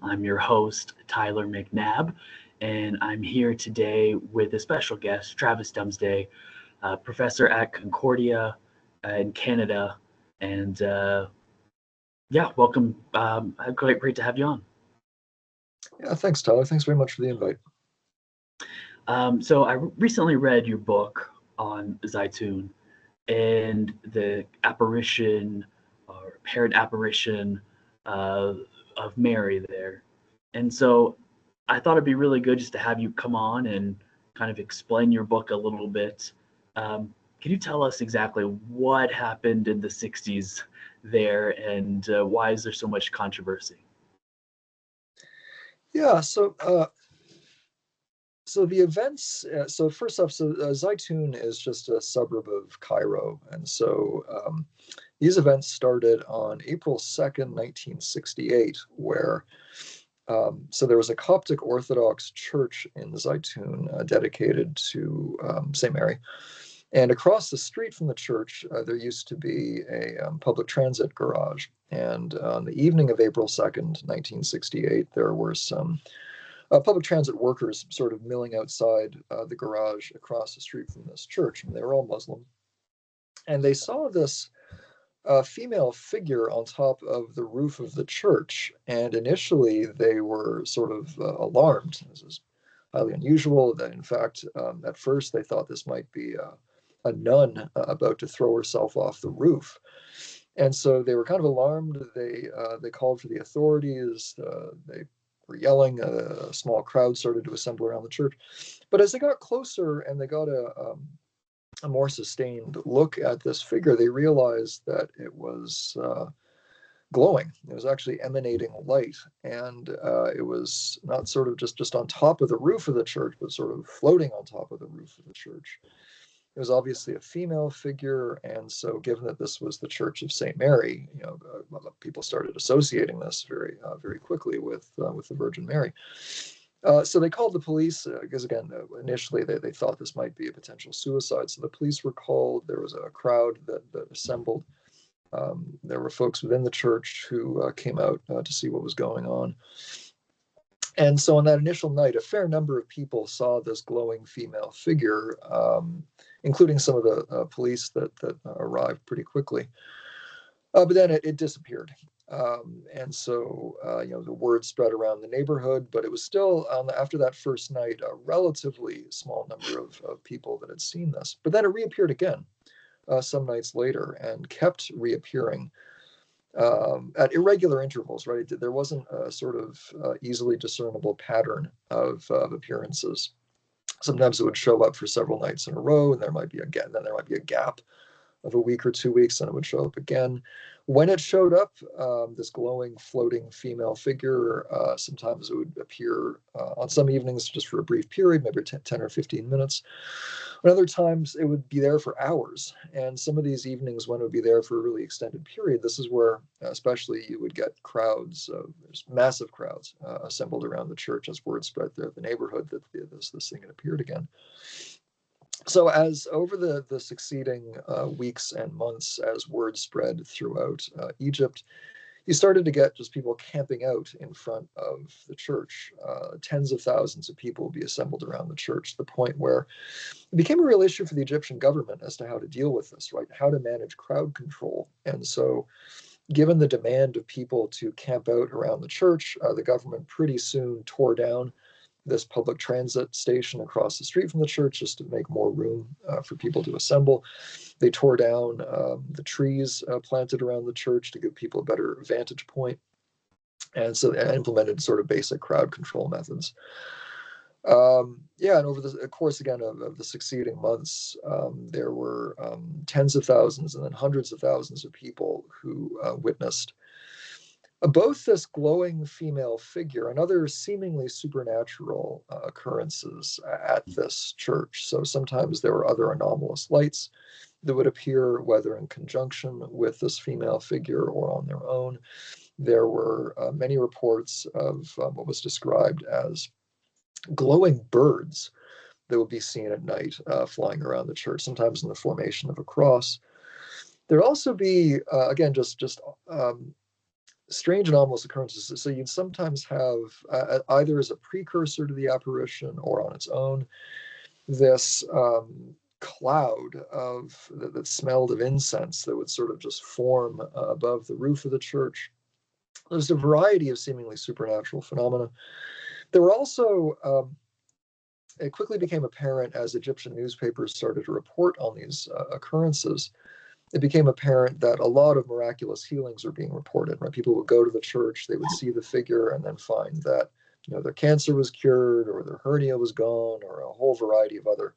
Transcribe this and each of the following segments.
I'm your host, Tyler McNabb, and I'm here today with a special guest, Travis Dumsday, professor at Concordia in Canada. And yeah, welcome. Great to have you on. Yeah, thanks, Tyler. Thanks very much for the invite. So I recently read your book on Zeitoun and the apparition or apparent apparition uh, of Mary there. And so I thought it'd be really good just to have you come on and kind of explain your book a little bit. Can you tell us exactly what happened in the 60s there and why is there so much controversy? Yeah, so the events. So first off, Zeitoun is just a suburb of Cairo, and these events started on April 2nd, 1968, where there was a Coptic Orthodox church in Zeitoun dedicated to St. Mary. And across the street from the church, there used to be a public transit garage. And on the evening of April 2nd, 1968, there were some public transit workers sort of milling outside the garage across the street from this church. And they were all Muslim. And they saw this female figure on top of the roof of the church. And initially, they were sort of alarmed. This is highly unusual. That, in fact, at first, they thought this might be a nun about to throw herself off the roof. And so they were kind of alarmed. They called for the authorities. They were yelling. A small crowd started to assemble around the church. But as they got closer and they got a more sustained look at this figure, they realized that it was glowing. It was actually emanating light, and it was not sort of just on top of the roof of the church, but sort of floating on top of the roof of the church. It was obviously a female figure, and so given that this was the Church of St. Mary, people started associating this very quickly with the Virgin Mary. So they called the police because, again, initially they thought this might be a potential suicide. So the police were called. There was a crowd that assembled. There were folks within the church who came out to see what was going on. And so on that initial night, a fair number of people saw this glowing female figure, including some of the police that arrived pretty quickly. But then it disappeared. And so, the word spread around the neighborhood, but it was still, after that first night, a relatively small number of people that had seen this. But then it reappeared again some nights later and kept reappearing at irregular intervals, right? There wasn't a sort of easily discernible pattern of appearances. Sometimes it would show up for several nights in a row, and there might be a gap of a week or 2 weeks, and it would show up again. When it showed up, this glowing, floating female figure, sometimes it would appear on some evenings just for a brief period, maybe 10 or 15 minutes. And other times it would be there for hours. And some of these evenings when it would be there for a really extended period, this is where especially you would get crowds, there's massive crowds assembled around the church as word spread throughout the neighborhood that this thing had appeared again. So as over the succeeding weeks and months, as word spread throughout Egypt, you started to get just people camping out in front of the church. Tens of thousands of people would be assembled around the church, to the point where it became a real issue for the Egyptian government as to how to deal with this, right? How to manage crowd control. And so given the demand of people to camp out around the church, the government pretty soon tore down this public transit station across the street from the church just to make more room for people to assemble. They tore down the trees planted around the church to give people a better vantage point. And so they implemented sort of basic crowd control methods. And over the course, again, of the succeeding months, there were tens of thousands and then hundreds of thousands of people who witnessed both this glowing female figure and other seemingly supernatural occurrences at this church. So sometimes there were other anomalous lights that would appear, whether in conjunction with this female figure or on their own. There were many reports of what was described as glowing birds that would be seen at night flying around the church, sometimes in the formation of a cross. There'd also be, again, just strange anomalous occurrences. So you'd sometimes have, either as a precursor to the apparition or on its own, this cloud that smelled of incense that would sort of just form above the roof of the church. There's a variety of seemingly supernatural phenomena. There were also, it quickly became apparent as Egyptian newspapers started to report on these occurrences, it became apparent that a lot of miraculous healings were being reported. Right? People would go to the church, they would see the figure, and then find that their cancer was cured, or their hernia was gone, or a whole variety of other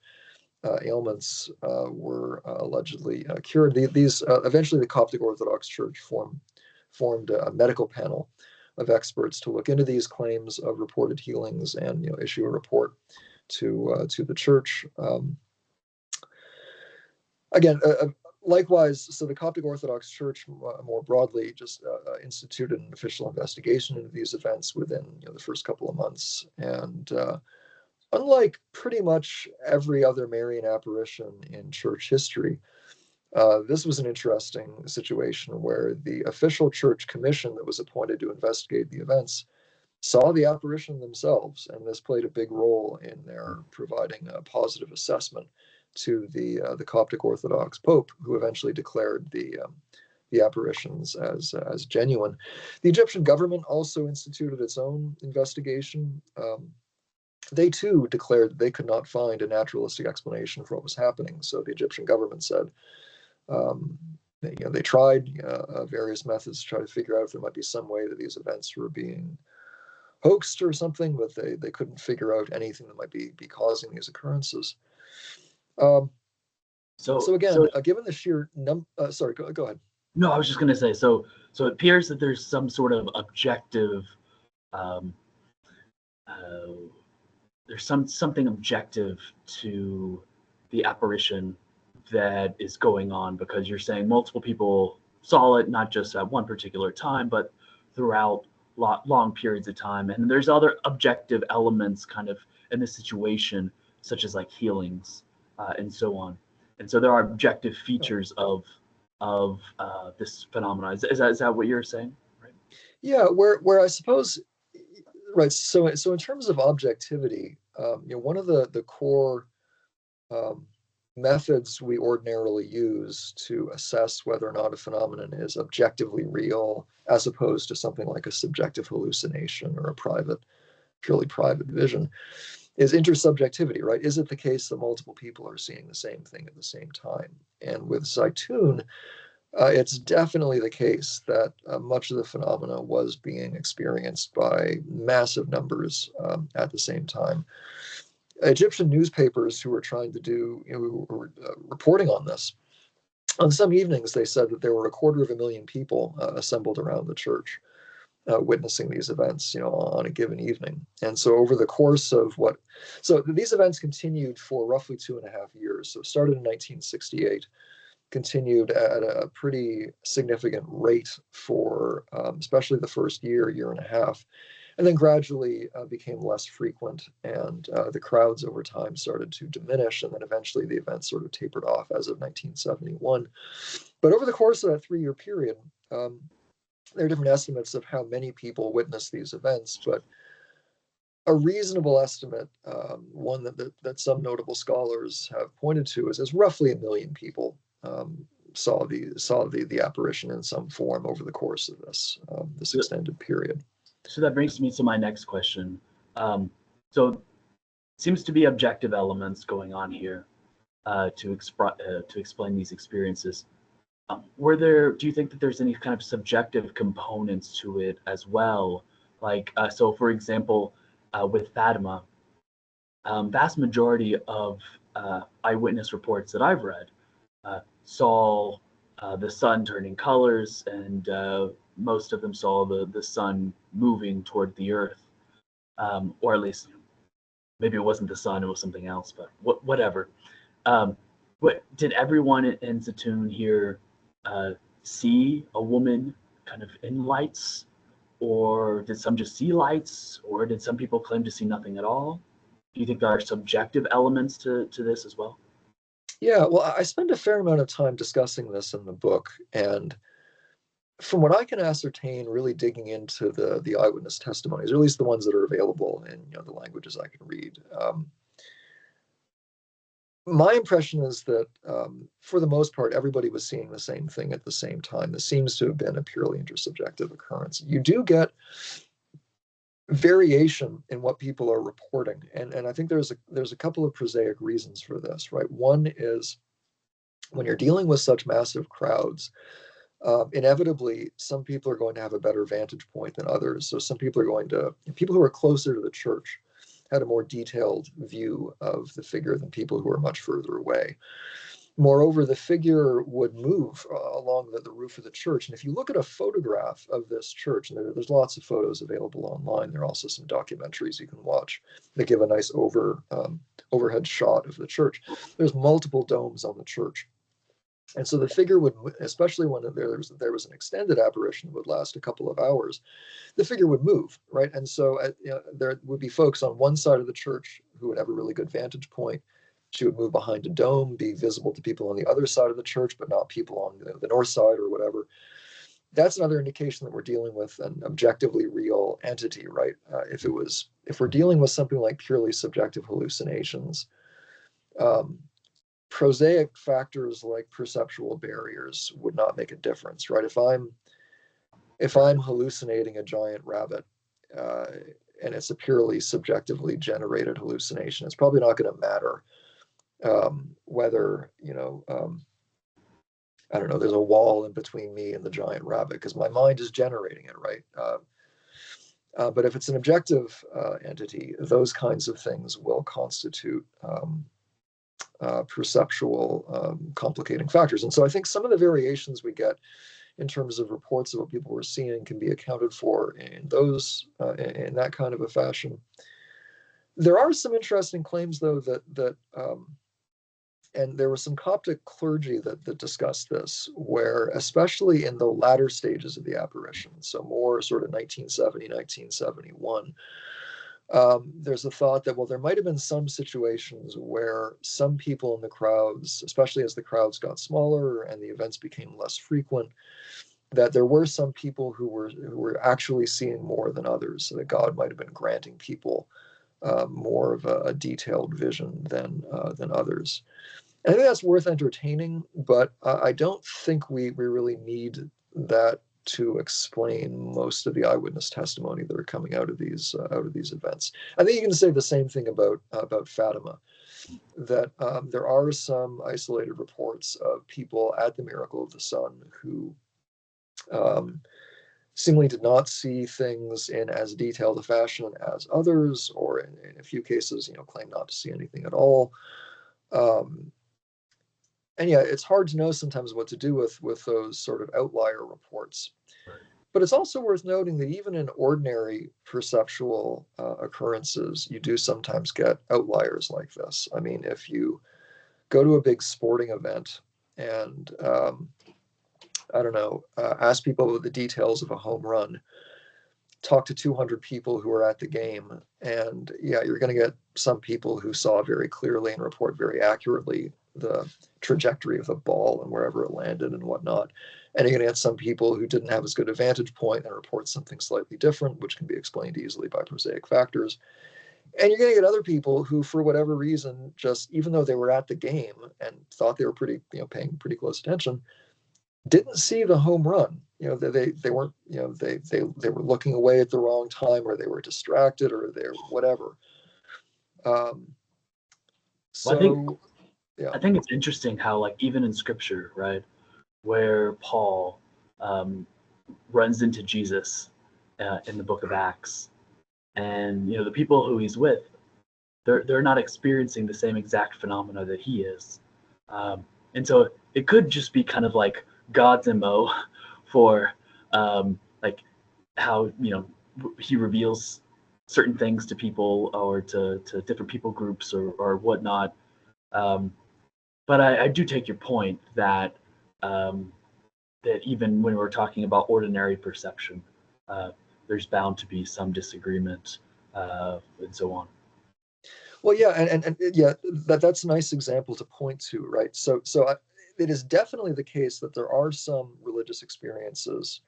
ailments were allegedly cured. These eventually the Coptic Orthodox Church formed a medical panel of experts to look into these claims of reported healings and issue a report to the church. Again, likewise, so the Coptic Orthodox Church more broadly just instituted an official investigation into these events within the first couple of months. And unlike pretty much every other Marian apparition in church history, this was an interesting situation where the official church commission that was appointed to investigate the events saw the apparition themselves, and this played a big role in their providing a positive assessment to the Coptic Orthodox Pope, who eventually declared the apparitions as genuine. The Egyptian government also instituted its own investigation. They too declared that they could not find a naturalistic explanation for what was happening. So the Egyptian government said they tried various methods to try to figure out if there might be some way that these events were being hoaxed or something, but they couldn't figure out anything that might be causing these occurrences. So again, given the sheer sorry, go ahead. No, I was just going to say, so it appears that there's some sort of objective, there's something objective to the apparition that is going on, because you're saying multiple people saw it, not just at one particular time, but throughout long periods of time. And there's other objective elements kind of in the situation, such as like healings and so on. And so there are objective features of this phenomenon. Is that what you're saying? Right? Yeah, where I suppose, right. So in terms of objectivity, one of the core methods we ordinarily use to assess whether or not a phenomenon is objectively real, as opposed to something like a subjective hallucination or a purely private vision, is intersubjectivity, right? Is it the case that multiple people are seeing the same thing at the same time? And with Zeitoun, it's definitely the case that much of the phenomena was being experienced by massive numbers at the same time. Egyptian newspapers who were trying to who were reporting on this, on some evenings they said that there were 250,000 people assembled around the church witnessing these events, on a given evening. And so over the course of so these events continued for roughly 2.5 years. So it started in 1968, continued at a pretty significant rate for especially the first year and a half, and then gradually became less frequent, and the crowds over time started to diminish, and then eventually the events sort of tapered off as of 1971. But over the course of that 3-year period, there are different estimates of how many people witnessed these events, but a reasonable estimate, one that some notable scholars have pointed to, is roughly 1 million people saw the apparition in some form over the course of this extended period. So that brings me to my next question. So it seems to be objective elements going on here to explain these experiences. Do you think that there's any kind of subjective components to it as well? Like, so for example, with Fatima, vast majority of eyewitness reports that I've read saw the sun turning colors, and most of them saw the sun moving toward the earth, or at least maybe it wasn't the sun, it was something else, but whatever. But did everyone in Zeitoun here see a woman kind of in lights, or did some just see lights, or did some people claim to see nothing at all? Do you think there are subjective elements to this as well? Yeah, well, I spend a fair amount of time discussing this in the book, and from what I can ascertain, really digging into the eyewitness testimonies, or at least the ones that are available in the languages I can read, my impression is that for the most part, everybody was seeing the same thing at the same time. This seems to have been a purely intersubjective occurrence. You do get variation in what people are reporting, and I think there's a couple of prosaic reasons for this, right? One is when you're dealing with such massive crowds, inevitably some people are going to have a better vantage point than others. So some people who are closer to the church had a more detailed view of the figure than people who are much further away. Moreover, the figure would move along the roof of the church. And if you look at a photograph of this church, and there's lots of photos available online, there are also some documentaries you can watch that give a nice overhead shot of the church. There's multiple domes on the church. And so the figure would, especially when there was an extended apparition that would last a couple of hours, the figure would move, right? And so there would be folks on one side of the church who would have a really good vantage point. She would move behind a dome, be visible to people on the other side of the church, but not people on the north side or whatever. That's another indication that we're dealing with an objectively real entity, right? If we're dealing with something like purely subjective hallucinations, prosaic factors like perceptual barriers would not make a difference, right? If I'm hallucinating a giant rabbit, and it's a purely subjectively generated hallucination, it's probably not going to matter whether I don't know, there's a wall in between me and the giant rabbit, because my mind is generating it, right? But if it's an objective entity, those kinds of things will constitute perceptual complicating factors. And so I think some of the variations we get in terms of reports of what people were seeing can be accounted for in that kind of a fashion. There are some interesting claims, though, that and there was some Coptic clergy that discussed this, where especially in the latter stages of the apparition, so more sort of 1970, 1971, there's a thought that, well, there might have been some situations where some people in the crowds, especially as the crowds got smaller and the events became less frequent, that there were some people who were actually seeing more than others, so that God might have been granting people more of a detailed vision than others. And I think that's worth entertaining, but I don't think we really need that to explain most of the eyewitness testimony that are coming out of these events. I think you can say the same thing about Fatima, that there are some isolated reports of people at the Miracle of the Sun who seemingly did not see things in as detailed a fashion as others, or in a few cases, claim not to see anything at all. And yeah, it's hard to know sometimes what to do with those sort of outlier reports. But it's also worth noting that even in ordinary perceptual occurrences, you do sometimes get outliers like this. I mean, if you go to a big sporting event and, I don't know, ask people the details of a home run, talk to 200 people who are at the game, and yeah, you're going to get some people who saw very clearly and report very accurately the trajectory of the ball and wherever it landed and whatnot. And you're going to get some people who didn't have as good a vantage point and report something slightly different, which can be explained easily by prosaic factors. And you're going to get other people who, for whatever reason, just even though they were at the game and thought they were paying pretty close attention, didn't see the home run. They weren't, they were looking away at the wrong time, or they were distracted, or they're whatever. Well, So, yeah. I think it's interesting how, like, even in scripture, right, where Paul runs into Jesus in the book of Acts, and the people who he's with, they're not experiencing the same exact phenomena that he is, and so it could just be kind of like God's MO for like how he reveals certain things to people, or to different people groups, or whatnot. But I do take your point that that even when we're talking about ordinary perception, there's bound to be some disagreement, and so on. Well, yeah, and yeah, that's a nice example to point to, right? So it is definitely the case that there are some religious experiences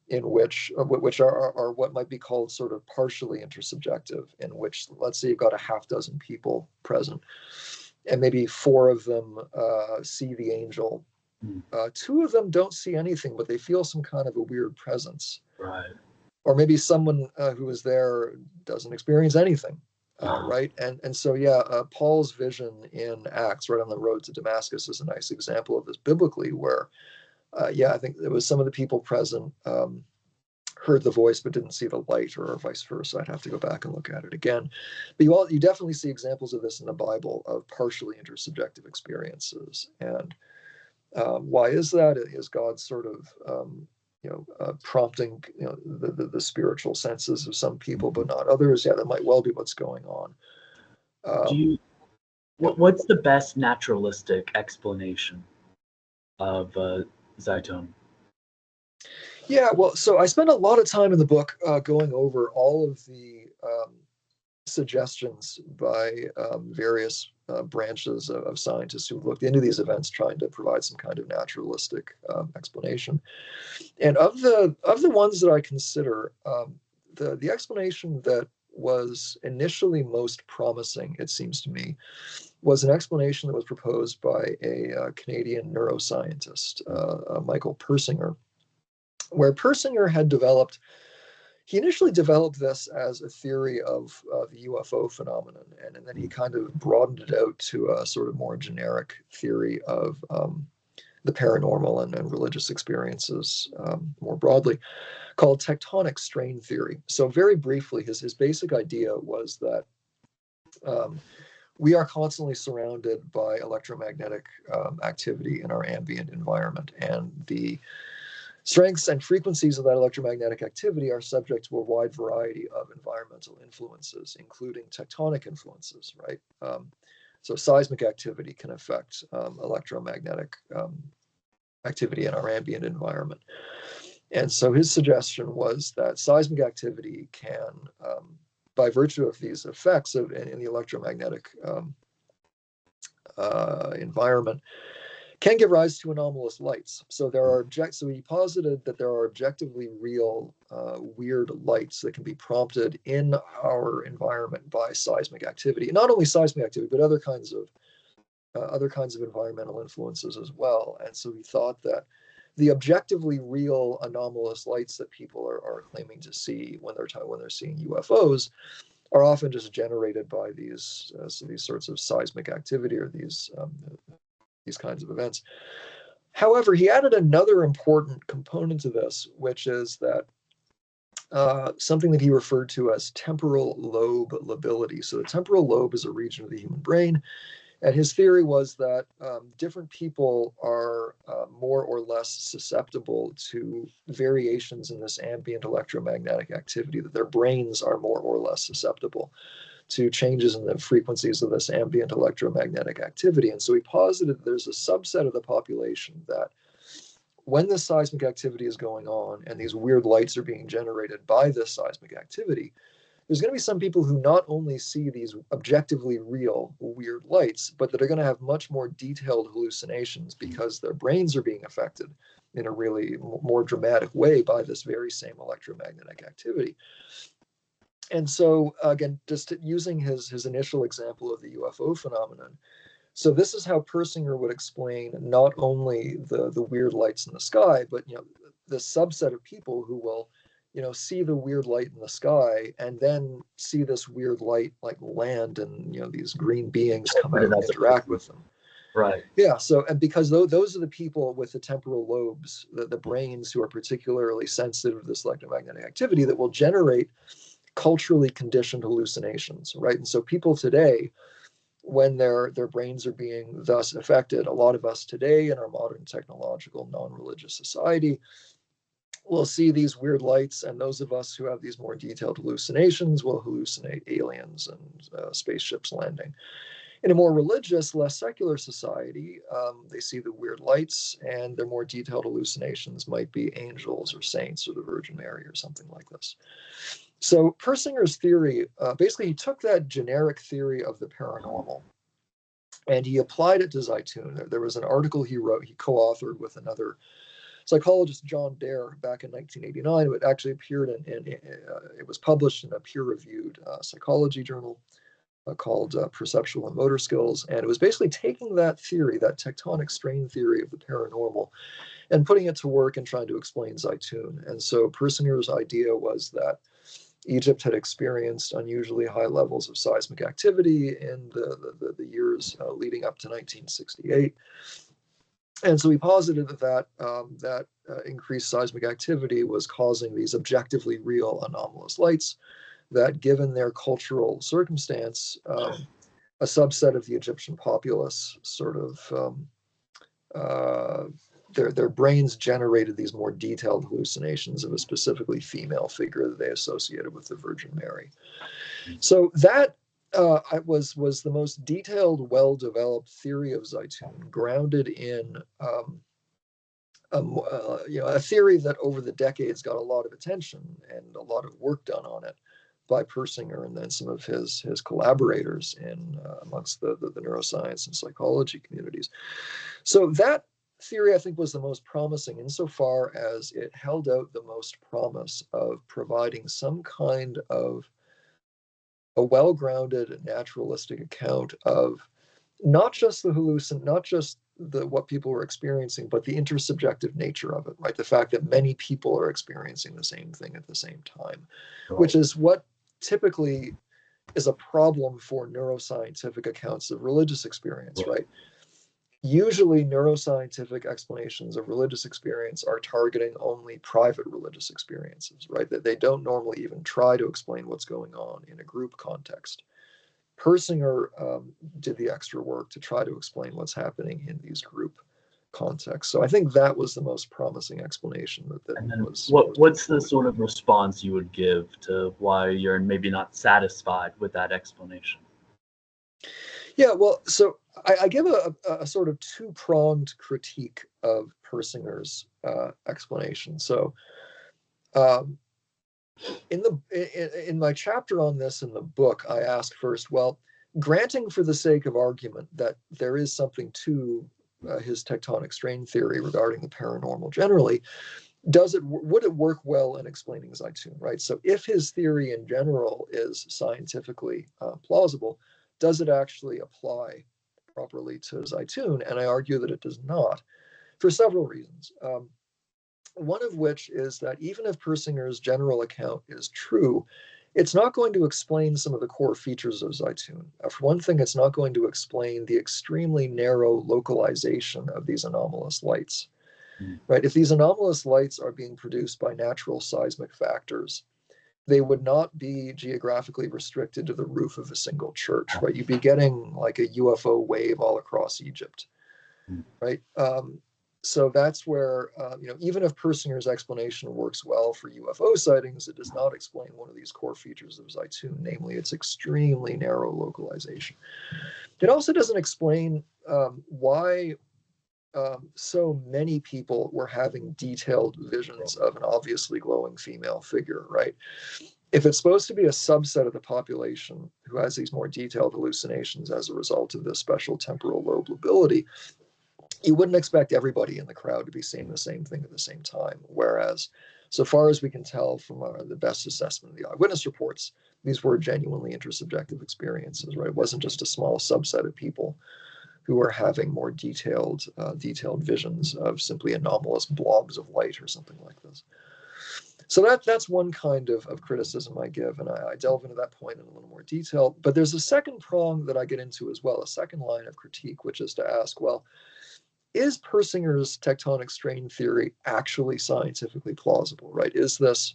in which are what might be called sort of partially intersubjective, in which, let's say, you've got a half dozen people present, and maybe four of them see the angel. Two of them don't see anything, but they feel some kind of a weird presence. Right. Or maybe someone who is there doesn't experience anything. Right. And so, yeah, Paul's vision in Acts, right on the road to Damascus, is a nice example of this biblically, where, I think it was some of the people present heard the voice but didn't see the light, or vice versa. I'd have to go back and look at it again. But you definitely see examples of this in the Bible, of partially intersubjective experiences. And why is that? Is God sort of prompting the spiritual senses of some people but not others? Yeah, that might well be what's going on. What's the best naturalistic explanation of Zeitoun? Yeah, well, so I spend a lot of time in the book going over all of the suggestions by various branches of scientists who looked into these events, trying to provide some kind of naturalistic explanation. And of the ones that I consider, the explanation that was initially most promising, it seems to me, was an explanation that was proposed by a Canadian neuroscientist, Michael Persinger, where Persinger had developed. He initially developed this as a theory of the UFO phenomenon, and then he kind of broadened it out to a sort of more generic theory of the paranormal and religious experiences more broadly, called tectonic strain theory. So very briefly, his basic idea was that we are constantly surrounded by electromagnetic activity in our ambient environment, and the strengths and frequencies of that electromagnetic activity are subject to a wide variety of environmental influences, including tectonic influences, right? So seismic activity can affect electromagnetic activity in our ambient environment. And so his suggestion was that seismic activity can, by virtue of these effects in the electromagnetic environment, can give rise to anomalous lights. So so he posited that there are objectively real weird lights that can be prompted in our environment by seismic activity. Not only seismic activity, but other kinds of environmental influences as well. And so he thought that the objectively real anomalous lights that people are claiming to see when they're seeing UFOs are often just generated by these sorts of seismic activity, or these kinds of events. However, he added another important component to this, which is that something that he referred to as temporal lobe lability. So the temporal lobe is a region of the human brain, and his theory was that different people are more or less susceptible to variations in this ambient electromagnetic activity, that their brains are more or less susceptible to changes in the frequencies of this ambient electromagnetic activity. And so he posited that there's a subset of the population that, when this seismic activity is going on and these weird lights are being generated by this seismic activity, there's going to be some people who not only see these objectively real weird lights, but that are going to have much more detailed hallucinations because their brains are being affected in a really more dramatic way by this very same electromagnetic activity. And so, again, just using his initial example of the UFO phenomenon, so this is how Persinger would explain not only the weird lights in the sky, but the subset of people who will see the weird light in the sky and then see this weird light like land, and these green beings come out and interact with them. Right. Yeah. So, and because those are the people with the temporal lobes, the brains, who are particularly sensitive to this electromagnetic activity, that will generate culturally conditioned hallucinations, right? And so people today, when their brains are being thus affected, a lot of us today in our modern technological non-religious society will see these weird lights, and those of us who have these more detailed hallucinations will hallucinate aliens and spaceships landing. In a more religious, less secular society, they see the weird lights, and their more detailed hallucinations might be angels or saints or the Virgin Mary or something like this. So Persinger's theory, basically he took that generic theory of the paranormal, And he applied it to Zeitoun. There was an article he wrote, he co-authored with another psychologist, John Dare, back in 1989. It actually appeared it was published in a peer-reviewed psychology journal called Perceptual and Motor Skills. And it was basically taking that theory, that tectonic strain theory of the paranormal, and putting it to work and trying to explain Zeitoun. And so Persinger's idea was that Egypt had experienced unusually high levels of seismic activity in the years leading up to 1968. And so he posited that increased seismic activity was causing these objectively real anomalous lights that, given their cultural circumstance, a subset of the Egyptian populace sort of their brains generated these more detailed hallucinations of a specifically female figure that they associated with the Virgin Mary. So that was the most detailed, well-developed theory of Zeitoun, grounded in a theory that over the decades got a lot of attention and a lot of work done on it by Persinger and then some of his collaborators in amongst the neuroscience and psychology communities. So that theory, I think, was the most promising insofar as it held out the most promise of providing some kind of a well-grounded naturalistic account of not just what people were experiencing, but the intersubjective nature of it, right? The fact that many people are experiencing the same thing at the same time, right, which is what typically is a problem for neuroscientific accounts of religious experience, right? Usually neuroscientific explanations of religious experience are targeting only private religious experiences, right? That they don't normally even try to explain what's going on in a group context. Persinger did the extra work to try to explain what's happening in these group contexts. So I think that was the most promising explanation what's the sort of response you would give to why you're maybe not satisfied with that explanation? Yeah, well, so I give a sort of two-pronged critique of Persinger's explanation. So in my chapter on this in the book, I ask first, well, granting for the sake of argument that there is something to his tectonic strain theory regarding the paranormal generally, would it work well in explaining Zeitoun, right? So if his theory in general is scientifically plausible, does it actually apply properly to Zeitoun? And I argue that it does not, for several reasons. One of which is that even if Persinger's general account is true, it's not going to explain some of the core features of Zeitoun. For one thing, it's not going to explain the extremely narrow localization of these anomalous lights. Right? If these anomalous lights are being produced by natural seismic factors, they would not be geographically restricted to the roof of a single church, right? You'd be getting like a UFO wave all across Egypt, right? So that's where, even if Persinger's explanation works well for UFO sightings, it does not explain one of these core features of Zeitoun, namely its extremely narrow localization. It also doesn't explain why so many people were having detailed visions of an obviously glowing female figure, right? If it's supposed to be a subset of the population who has these more detailed hallucinations as a result of this special temporal lobe ability, you wouldn't expect everybody in the crowd to be seeing the same thing at the same time. Whereas, so far as we can tell from the best assessment of the eyewitness reports, these were genuinely intersubjective experiences, right? It wasn't just a small subset of people who are having more detailed visions of simply anomalous blobs of light or something like this. So that's one kind of criticism I give, and I delve into that point in a little more detail. But there's a second prong that I get into as well, a second line of critique, which is to ask, well, is Persinger's tectonic strain theory actually scientifically plausible, right? Is this,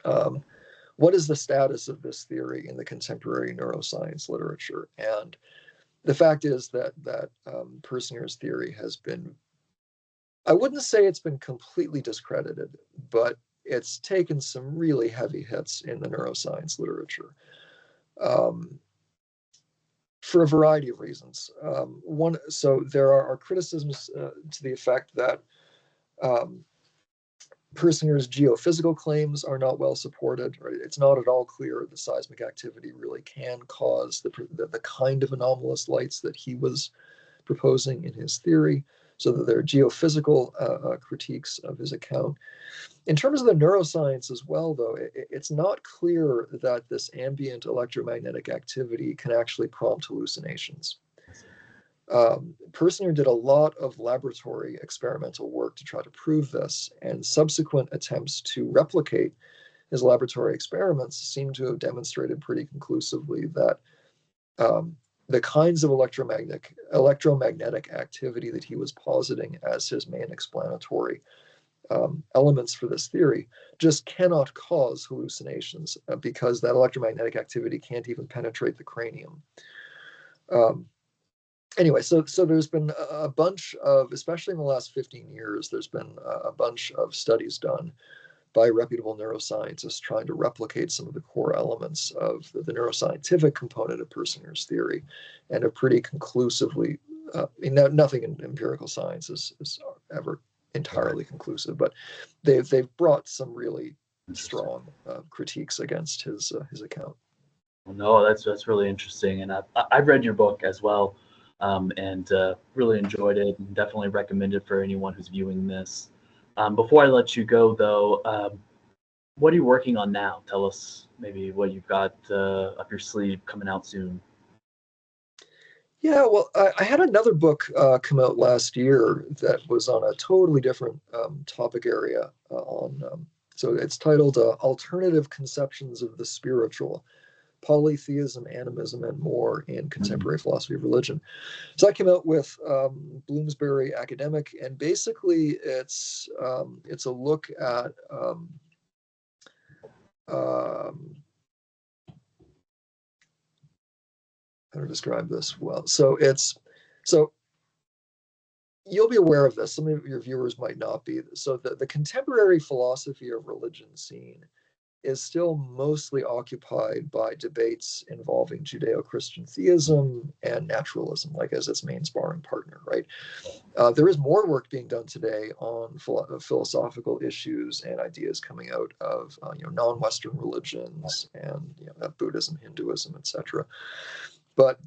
what is the status of this theory in the contemporary neuroscience literature? And the fact is that Persinger's theory has been, I wouldn't say it's been completely discredited, but it's taken some really heavy hits in the neuroscience literature. For a variety of reasons. So there are criticisms to the effect that Persinger's geophysical claims are not well supported. Right? It's not at all clear the seismic activity really can cause the kind of anomalous lights that he was proposing in his theory, so that there are geophysical critiques of his account. In terms of the neuroscience as well, though, it's not clear that this ambient electromagnetic activity can actually prompt hallucinations. Persinger did a lot of laboratory experimental work to try to prove this, and subsequent attempts to replicate his laboratory experiments seem to have demonstrated pretty conclusively that the kinds of electromagnetic activity that he was positing as his main explanatory elements for this theory just cannot cause hallucinations because that electromagnetic activity can't even penetrate the cranium. Anyway, so there's been a bunch of, especially in the last 15 years, there's been a bunch of studies done by reputable neuroscientists trying to replicate some of the core elements of the neuroscientific component of Persinger's theory, and have pretty conclusively, nothing in empirical science is ever entirely conclusive, but they've brought some really strong critiques against his account. Well, no, that's really interesting, and I've read your book as well, and really enjoyed it, and definitely recommend it for anyone who's viewing this. Before I let you go, though, what are you working on now? Tell us maybe what you've got up your sleeve coming out soon. Yeah, well, I had another book come out last year that was on a totally different topic area. So it's titled "Alternative Conceptions of the Spiritual: Polytheism, Animism, and More in Contemporary Philosophy of Religion." So I came out with Bloomsbury Academic, and basically it's a look at how to describe this well. So you'll be aware of this. Some of your viewers might not be. So the contemporary philosophy of religion scene is still mostly occupied by debates involving Judeo-Christian theism and naturalism, like as its main sparring partner, right? There is more work being done today on philosophical issues and ideas coming out of non-Western religions and Buddhism, Hinduism, etc. But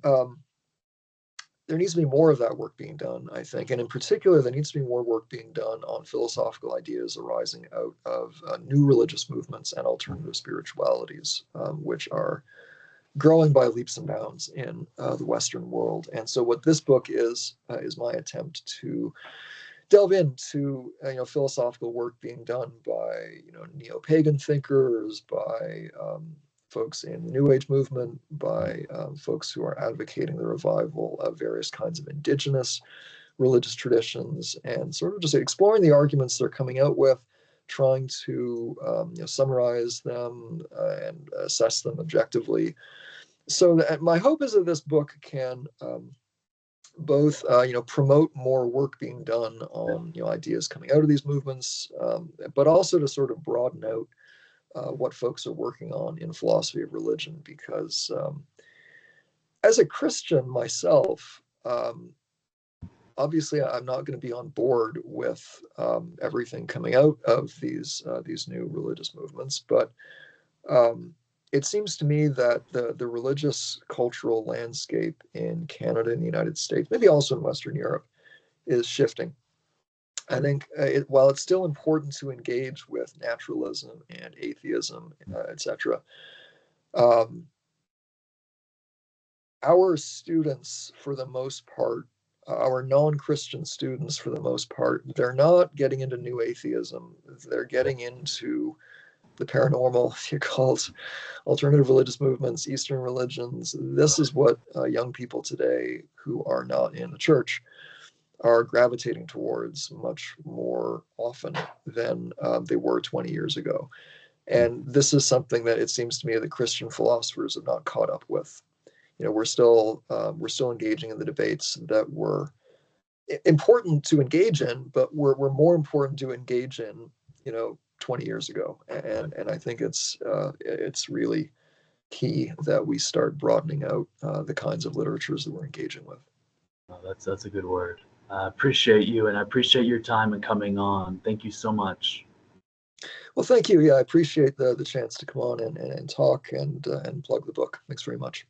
there needs to be more of that work being done, I think. And in particular, there needs to be more work being done on philosophical ideas arising out of new religious movements and alternative spiritualities, which are growing by leaps and bounds in the Western world. And so what this book is my attempt to delve into philosophical work being done by neo-pagan thinkers, by folks in the New Age movement, by folks who are advocating the revival of various kinds of indigenous religious traditions, and sort of just exploring the arguments they're coming out with, trying to summarize them and assess them objectively. So my hope is that this book can both promote more work being done on ideas coming out of these movements, but also to sort of broaden out what folks are working on in philosophy of religion. Because as a Christian myself, obviously I'm not going to be on board with everything coming out of these new religious movements, but it seems to me that the religious cultural landscape in Canada and the United States, maybe also in Western Europe, is shifting. I think while it's still important to engage with naturalism and atheism, etc., our students, for the most part, our non-Christian students, for the most part, they're not getting into new atheism. They're getting into the paranormal, you called alternative religious movements, Eastern religions. This is what young people today who are not in the church are gravitating towards much more often than they were 20 years ago. And this is something that it seems to me that Christian philosophers have not caught up with. We're still engaging in the debates that were important to engage in, but were more important to engage in, 20 years ago. And I think it's really key that we start broadening out the kinds of literatures that we're engaging with. Oh, that's a good word. I appreciate you, and I appreciate your time and coming on. Thank you so much. Well, thank you. Yeah, I appreciate the chance to come on and talk and plug the book. Thanks very much.